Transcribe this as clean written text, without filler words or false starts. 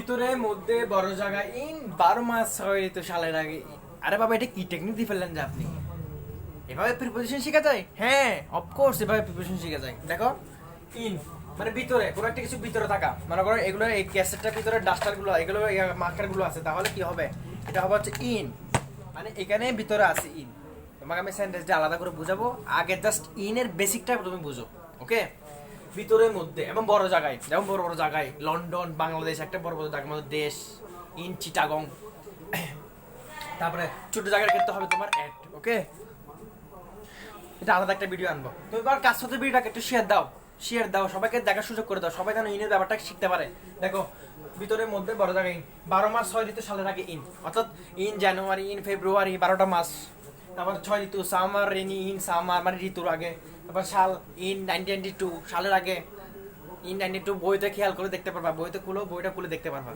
ভিতরে মধ্যে বড় জায়গা ইন 12 মাস 6 ঋতু সালের আগে। আরে বাবা, এটা কি টেকনিক দিয়ে ফেললেন যে আপনি? এভাবে প্রিপোজিশন শেখা যায়? হ্যাঁ, অফকোর্স এভাবে প্রিপোজিশন শেখা যায়। দেখো, ইন মানে ভিতরে, কোনো একটা কিছু ভিতরে থাকা। মনে করো এগুলো, এই ক্যাসেটটার ভিতরে ডাস্টারগুলো, এগুলো মার্কারগুলো আছে, তাহলে কি হবে? এটা হবে হচ্ছে ইন, মানে এখানে ভিতরে আছে ইন। তোমাকে আমি সেন্টেন্সটা আলাদা করে বুঝাবো, আগে জাস্ট ইনের বেসিকটা তুমি বুঝো। ওকে, ভিতরের মধ্যে এবং বড় জায়গায়, যেমন বড় বড় জায়গায় লন্ডন, বাংলাদেশ একটা বড় বড় জায়গার মধ্যে দেশ, ইন চিটাগং। তারপরে ছোট জায়গার ক্ষেত্রে হবে তোমার অ্যাট। ওকে, এটা আলাদা একটা ভিডিও আনবো। তুমি তোমার কাজ সাথে ভিডিওটাকে একটু শেয়ার দাও, সবাইকে দেখার সুযোগ করে দাও, সবাই যেন ইনের ব্যাপারটা শিখতে পারে। দেখো, ভিতরের মধ্যে বড় জায়গায় ইন, 12 মাস 6 ঋতু সালের আগে ইন, অর্থাৎ ইন জানুয়ারি, ইন ফেব্রুয়ারি, 12টা মাস। তারপর 6 ঋতু, সামার, রেনি, ইন সামার মানে ঋতুর আগে। তারপর সাল, ইন 1992 সালের আগে। ইন 92 বইতে খেয়াল করে দেখতে পারবা, বইতে খুলো, বইটা খুলে দেখতে পারবা।